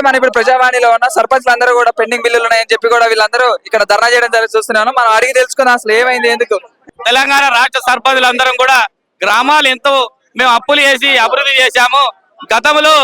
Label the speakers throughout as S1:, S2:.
S1: మన ఇప్పుడు ప్రజావాణిలో ఉన్న సర్పంచ్లు అందరూ కూడా పెండింగ్ బిల్లులు ఉన్నాయని చెప్పి కూడా వీళ్ళందరూ ఇక్కడ ధర్నా చేయడం జరిగి చూస్తున్నాను. మనం అడిగి తెలుసుకుందాం అసలు ఏమైంది, ఎందుకు.
S2: తెలంగాణ రాష్ట్ర సర్పంచులందరం కూడా గ్రామాలు ఎంతో మేము అప్పులు చేసి అభివృద్ధి చేశాము. గతంలో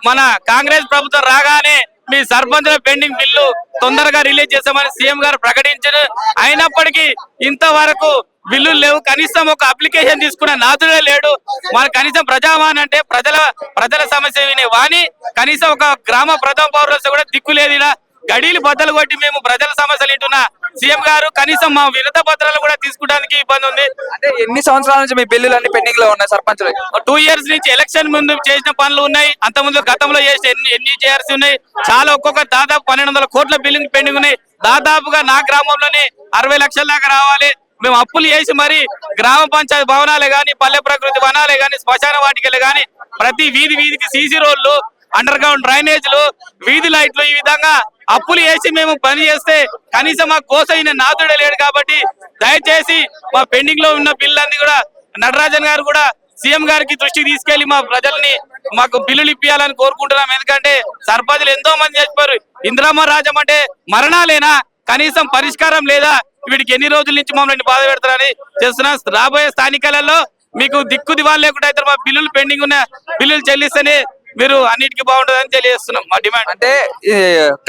S2: మన కాంగ్రెస్ ప్రభుత్వం రాగానే మీ సర్పంచుల పెండింగ్ బిల్లు తొందరగా రిలీజ్ చేస్తామని సీఎం గారు ప్రకటించారు. అయినప్పటికీ ఇంతవరకు బిల్లులు లేవు. కనీసం ఒక అప్లికేషన్ తీసుకున్న నాదుడే లేడు. మన కనీసం ప్రజావాణి అంటే ప్రజల సమస్య వినే వాణి కనీసం ఒక గ్రామ ప్రథమ పౌరులు కూడా దిక్కు లేదు. ఇలా గడీలు బద్దలు కొట్టి మేము ప్రజల సమస్యలు వింటున్నా సీఎం గారు కనీసం మా వినత పత్రాలు కూడా తీసుకోవడానికి ఇబ్బంది ఉంది.
S1: అంటే ఎన్ని సంవత్సరాల నుంచి మీ బిల్లులు అన్ని పెండింగ్ లో ఉన్నాయి సర్పంచులు?
S2: 2 years నుంచి ఎలక్షన్ ముందు చేసిన పనులు ఉన్నాయి. అంత ముందు గతంలో చేసిన ఎన్ని చేయాల్సి ఉన్నాయి. చాలా ఒక్కొక్క దాదాపు 1200 కోట్ల బిల్లులు పెండింగ్ ఉన్నాయి. దాదాపుగా నా గ్రామంలోని 60 లక్షల దాకా రావాలి. మేము అప్పులు చేసి మరి గ్రామ పంచాయతీ భవనాలే గాని, పల్లె ప్రకృతి వనాలే గాని, శ్మశాన వాటికలే గాని ప్రతి వీధికి సీసీ రోడ్లు, అండర్ గ్రౌండ్ డ్రైనేజ్లు, వీధి లైట్లు, ఈ విధంగా అప్పులు వేసి మేము పని చేస్తే కనీసం మా కోసైన నాదుడే లేడు. కాబట్టి దయచేసి మా పెండింగ్ లో ఉన్న బిల్లులన్నీ కూడా నటరాజన్ గారు కూడా సీఎం గారికి దృష్టికి తీసుకెళ్లి మా ప్రజల్ని మాకు బిల్లులు ఇప్పియాలని కోరుకుంటున్నాం. ఎందుకంటే సర్పంచులు ఎంతో మంది చచ్చిపోయారు. ఇందిరమ్మ రాజ్యం అంటే మరణాలేనా? కనీసం పరిష్కారం లేదా? వీడికి ఎన్ని రోజుల నుంచి మమ్మల్ని బాధ పెడతారని చేస్తున్నాం. రాబోయే స్థానికలలో మీకు దిక్కు దివాలు లేకుండా అయితే మా బిల్లులు పెండింగ్ ఉన్న బిల్లులు చెల్లిస్తేనే మీరు అన్నిటికీ బాగుంటుందని తెలియజేస్తున్నాం. మా డిమాండ్
S1: అంటే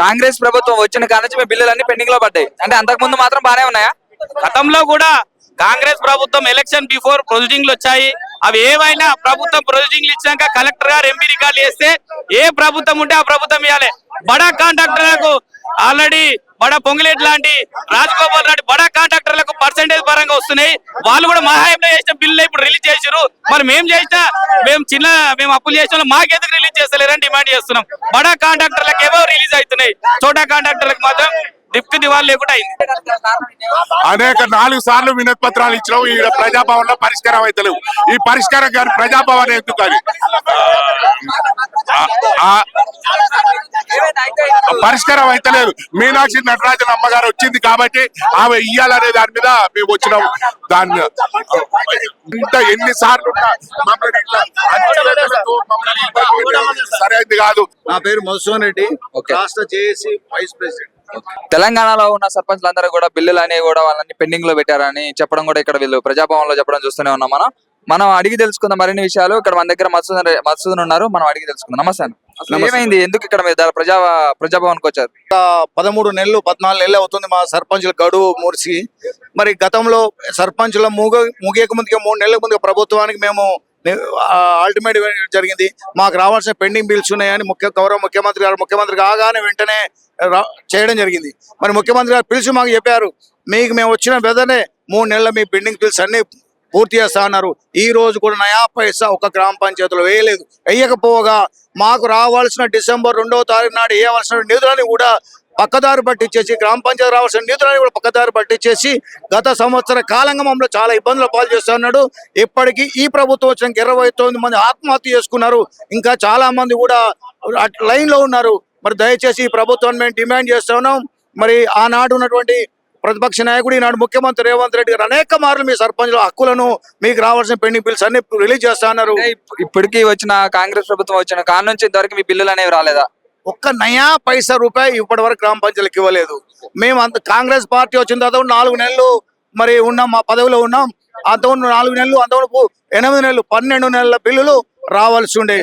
S1: కాంగ్రెస్ ప్రభుత్వం వచ్చిన కాడ నుంచి మీ బిల్లులు అన్ని పెండింగ్ లో పడ్డాయి. అంటే అంతకు ముందు మాత్రం బానే ఉన్నాయా?
S2: గతంలో కూడా కాంగ్రెస్ ప్రభుత్వం ఎలక్షన్ బిఫోర్ ప్రొసీడింగ్లు వచ్చాయి. అవి ఏవైనా ప్రభుత్వం ప్రొసీడింగ్లు ఇచ్చాక కలెక్టర్ గారు ఎంపీ రికార్డులు చేస్తే ఏ ప్రభుత్వం ఉంటే ఆ ప్రభుత్వం ఇవ్వాలి. బడా కాంట్రాక్టర్లకు ఆల్రెడీ బడా పొంగులేట్ లాంటి, రాజగోపాల్ లాంటి బడా కాంట్రాక్టర్లకు పర్సెంటేజ్ పరంగా వస్తున్నాయి. వాళ్ళు కూడా మహాయంలో చేసిన బిల్లు ఇప్పుడు రిలీజ్ చేసారు. మరి మేము చేసినా మేము అప్పులు చేసిన మాకెందుకు రిలీజ్ చేస్తలేరని డిమాండ్ చేస్తున్నాం. బడా కాంట్రాక్టర్లకు ఏవో రిలీజ్ అవుతున్నాయి, చోటా కాంట్రాక్టర్లకు మాత్రం దిక్కు దివాలు లేకుండా అయింది.
S3: అనేక 4 సార్లు వినతి పత్రాలు ఇచ్చినాం. ఈ ప్రజాభవన్ లో పరిష్కారం అవుతలేవు. ఈ పరిష్కారం గారి ప్రజాభవన్ ఎందుకు అని పరిష్కారం అయితలేదు. మీనాక్షి నటరాజన్ అమ్మగారు వచ్చింది కాబట్టి ఆమె ఇయ్యాలనే దాని మీద మేము వచ్చినాం. దాన్ని ఇంత ఎన్నిసార్లు సరైనది కాదు.
S4: నా పేరు మధుసూదన్ రెడ్డి, రాష్ట్ర జేఏసీ వైస్ ప్రెసిడెంట్.
S1: తెలంగాణలో ఉన్న సర్పంచ్లు అందరూ కూడా బిల్లులు అనేవి కూడా వాళ్ళని పెండింగ్ లో పెట్టారని చెప్పడం కూడా ఇక్కడ వీళ్ళు ప్రజాభవన్ లో చెప్పడం చూస్తూనే ఉన్నాం. మనం అడిగి తెలుసుకుందాం మరిన్ని విషయాలు. ఇక్కడ మన దగ్గర మధుసూదన్ ఉన్నారు, మనం అడిగి తెలుసుకుందాం. నమస్తే అన్న, ఏమైంది, ఎందుకు ఇక్కడ మీరు ప్రజాభవన్ కు వచ్చారు?
S4: 13 నెలలు 14 నెలలు అవుతుంది మా సర్పంచుల గడువు మురిసి. మరి గతంలో సర్పంచుల ముగియక ముందుగా 3 నెలల ముందుగా ప్రభుత్వానికి మేము అల్టిమేట్ జరిగింది. మాకు రావాల్సిన పెండింగ్ బిల్స్ ఉన్నాయని గౌరవ ముఖ్యమంత్రి గారు ముఖ్యమంత్రి కాగానే వెంటనే చేయడం జరిగింది. మరి ముఖ్యమంత్రి గారు పిలిచి మాకు చెప్పారు, మీకు మేము వచ్చిన వెదనే 3 నెలల మీ పెండింగ్ బిల్స్ అన్ని పూర్తి చేస్తా అన్నారు. ఈ రోజు కూడా నయా పైసా ఒక గ్రామ పంచాయతీలో వేయలేదు. వేయకపోగా మాకు రావాల్సిన డిసెంబర్ 2వ తారీఖు నాడు వేయవలసిన నిధులని కూడా పక్కదారి పట్టించేసి, గ్రామ పంచాయతీ రావాల్సిన నిధులని కూడా పక్కదారి పట్టించేసి గత సంవత్సర కాలంగా మమ్మల్ని చాలా ఇబ్బందులు పాలు చేస్తూ ఉన్నాడు. ఇప్పటికీ ఈ ప్రభుత్వం వచ్చిన 29 మంది ఆత్మహత్య చేసుకున్నారు. ఇంకా చాలా మంది కూడా లైన్ లో ఉన్నారు. మరి దయచేసి ఈ ప్రభుత్వాన్ని మేము డిమాండ్ చేస్తా ఉన్నాం. మరి ఆనాడు ఉన్నటువంటి ప్రతిపక్ష నాయకుడు ఈనాడు ముఖ్యమంత్రి రేవంత్ రెడ్డి గారు అనేక మార్లు మీ సర్పంచుల హక్కులను, మీకు రావాల్సిన పెండింగ్ బిల్స్ అన్ని రిలీజ్ చేస్తా అన్నారు.
S1: ఇప్పటికీ వచ్చిన కాంగ్రెస్ ప్రభుత్వం వచ్చిన కాడ నుంచి ఇంతవరకు మీ బిల్లులు అనేవి రాలేదా?
S4: ఒక్క నయా పైసా రూపాయి ఇప్పటి వరకు గ్రామ పంచాయతీలకు ఇవ్వలేదు. మేము కాంగ్రెస్ పార్టీ వచ్చిన తర్వాత 4 నెలలు మరి ఉన్నాం, మా పదవిలో ఉన్నాం. అంతకుముందు 4 నెలలు, అంతకుముందు 8 నెలలు, 12 నెలల బిల్లులు రావాల్సి ఉండే.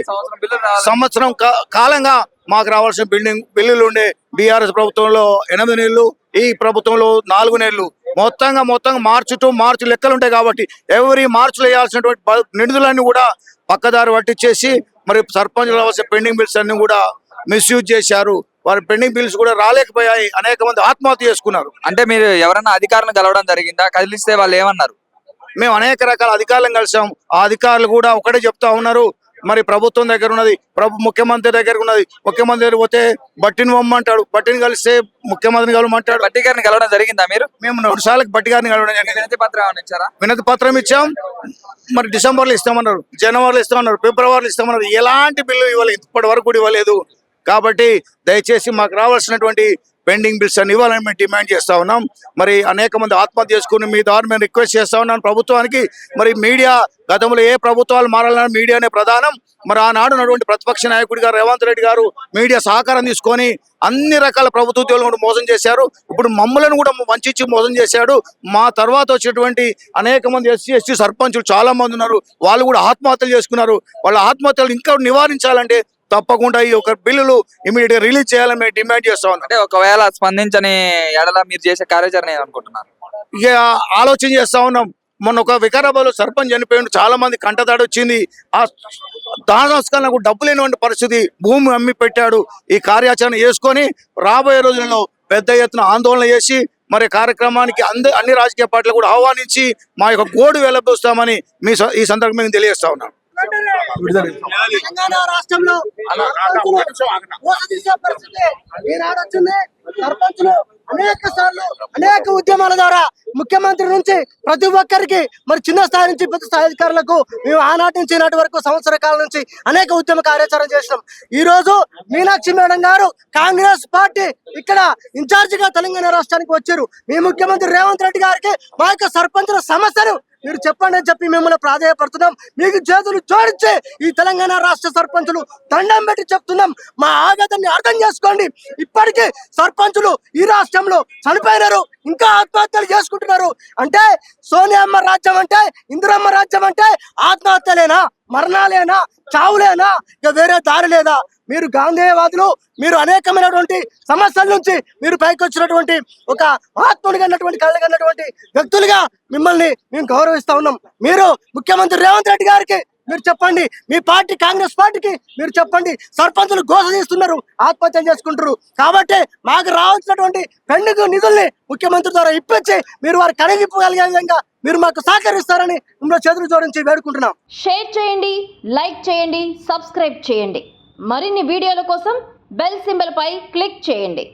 S4: సంవత్సరం కాలంగా మాకు రావాల్సిన బిల్లులు ఉండే. బీఆర్ఎస్ ప్రభుత్వంలో 8 నెలలు, ఈ ప్రభుత్వంలో 4 నెలలు. మొత్తంగా మార్చి టు మార్చి లెక్కలు ఉంటాయి కాబట్టి ఎవరి మార్చిలో వేయాల్సినటువంటి నిధులన్నీ కూడా పక్కదారి పట్టించేసి మరి సర్పంచులు రావాల్సిన పెండింగ్ బిల్స్ అన్ని కూడా మిస్యూజ్ చేశారు. వారి పెండింగ్ బిల్స్ కూడా రాలేకపోయాయి. అనేక మంది ఆత్మహత్య చేసుకున్నారు.
S1: అంటే మీరు ఎవరన్నా అధికారులను కలవడం జరిగిందా? కలిస్తే వాళ్ళు ఏమన్నారు?
S4: మేము అనేక రకాల అధికారులను కలిసాం. ఆ అధికారులు కూడా ఒకటే చెప్తా ఉన్నారు, మరి ప్రభుత్వం దగ్గర ఉన్నది, ముఖ్యమంత్రి దగ్గర ఉన్నది. ముఖ్యమంత్రి దగ్గర పోతే బట్టిని పొమ్మంటాడు, బట్టిని కలిస్తే ముఖ్యమంత్రిని కలవమంటాడు.
S1: బట్టి గారిని కలవడం జరిగిందా మీరు?
S4: మేము 2 సార్లు బట్టి గారిని కలవడం జరిగింది. వినతి పత్రం ఇచ్చాం. మరి డిసెంబర్లో ఇస్తామన్నారు, జనవరిలో ఇస్తామన్నారు, ఫిబ్రవరిలో ఇస్తామన్నారు. ఎలాంటి బిల్లు ఇవ్వలేదు, ఇప్పటి వరకు కూడా ఇవ్వలేదు. కాబట్టి దయచేసి మాకు రావాల్సినటువంటి పెండింగ్ బిల్స్ అని ఇవ్వాలని మేము డిమాండ్ చేస్తా ఉన్నాం. మరి అనేక మంది ఆత్మహత్య చేసుకుని మీ ద్వారా మేము రిక్వెస్ట్ చేస్తా ఉన్నాను ప్రభుత్వానికి. మరి మీడియా గతంలో ఏ ప్రభుత్వాలు మారాలన్నా మీడియానే ప్రధానం. మరి ఆనాడు ఉన్నటువంటి ప్రతిపక్ష నాయకుడిగా రేవంత్ రెడ్డి గారు మీడియా సహకారం తీసుకొని అన్ని రకాల ప్రభుత్వ ఉద్యోగులను కూడా మోసం చేశారు. ఇప్పుడు మమ్మల్ని కూడా వంచి మోసం చేశాడు. మా తర్వాత వచ్చినటువంటి అనేక మంది ఎస్సీ సర్పంచులు చాలా మంది ఉన్నారు, వాళ్ళు కూడా ఆత్మహత్యలు చేసుకున్నారు. వాళ్ళ ఆత్మహత్యలు ఇంకా నివారించాలంటే తప్పకుండా ఈ ఒక బిల్లులు ఇమీడియట్ గా రిలీజ్ చేయాలని మేము డిమాండ్ చేస్తా ఉన్నాం.
S1: అంటే ఒకవేళ స్పందించని ఎడల మీరు చేసే కార్యాచరణ ఏమనుకుంటున్నారు?
S4: ఇక ఆలోచన చేస్తా ఉన్నాం. మొన్న ఒక వికారాబాద్ సర్పంచ్ చనిపోయిండు, చాలా మంది కంటదాడి వచ్చింది. ఆ దాన సంస్కరణకు డబ్బు లేనివంటి పరిస్థితి, భూమి అమ్మి పెట్టాడు. ఈ కార్యాచరణ చేసుకొని రాబోయే రోజుల్లో పెద్ద ఎత్తున ఆందోళన చేసి మరి కార్యక్రమానికి అన్ని రాజకీయ పార్టీలు కూడా ఆహ్వానించి మా యొక్క గోడు వెలబోస్తామని ఈ సందర్భంగా తెలియజేస్తా ఉన్నాను.
S5: తెలంగాణ రాష్ట్రంలో మోసదీసే పరిస్థితి ఈనాడు వచ్చింది. సర్పంచులు అనేక సార్లు అనేక ఉద్యమాల ద్వారా ముఖ్యమంత్రి నుంచి ప్రతి ఒక్కరికి మరి చిన్న స్థాయి నుంచి పెద్ద స్థాయి అధికారులకు మేము ఆనాటి నుంచి ఈనాటి వరకు సంవత్సర కాలం నుంచి అనేక ఉద్యమ కార్యాచరణ చేసినాం. ఈ రోజు మీనాక్షి మేడం గారు కాంగ్రెస్ పార్టీ ఇక్కడ ఇన్ఛార్జ్ గా తెలంగాణ రాష్ట్రానికి వచ్చారు. మీ ముఖ్యమంత్రి రేవంత్ రెడ్డి గారికి మా యొక్క సర్పంచుల సమస్యను మీరు చెప్పండి అని చెప్పి మిమ్మల్ని ప్రాధాయపడుతున్నాం. మీకు చేతులు జోడించి ఈ తెలంగాణ రాష్ట్ర సర్పంచులు దండం పెట్టి చెప్తున్నాం, మా ఆవేదనని అర్థం చేసుకోండి. ఇప్పటికీ సర్పంచులు ఈ రాష్ట్రంలో చనిపోయినారు, ఇంకా ఆత్మహత్యలు చేసుకుంటున్నారు. అంటే సోనియమ్మ రాజ్యం అంటే, ఇందిరమ్మ రాజ్యం అంటే ఆత్మహత్యలేనా, మరణాలేనా, చావులేనా, ఇక వేరే దారి లేదా? మీరు గాంధేయవాదులు, మీరు అనేకమైనటువంటి సమస్యల నుంచి మీరు పైకి వచ్చినటువంటి ఒక ఆత్మనిగా కళ్ళగన్నటువంటి వ్యక్తులుగా మిమ్మల్ని మేము గౌరవిస్తా ఉన్నాం. మీరు ముఖ్యమంత్రి రేవంత్ రెడ్డి గారికి మీరు చెప్పండి, మీ పార్టీ కాంగ్రెస్ పార్టీకి మీరు చెప్పండి, సర్పంచులు ఘోష చేస్తున్నారు, ఆత్మహత్యలు చేసుకుంటారు. కాబట్టి మాకు రావాల్సినటువంటి పెండింగ్ నిధుల్ని ముఖ్యమంత్రి ద్వారా ఇప్పించి మీరు వారు కడిగిపోగలిగే విధంగా మీరు మాకు సహకరిస్తారని మిమ్మల్ని చేతులు జోడించి వేడుకుంటున్నాం.
S6: షేర్ చేయండి, లైక్ చేయండి, సబ్స్క్రైబ్ చేయండి. మరిన్ని వీడియోల కోసం బెల్ సింబల్ పై క్లిక్ చేయండి.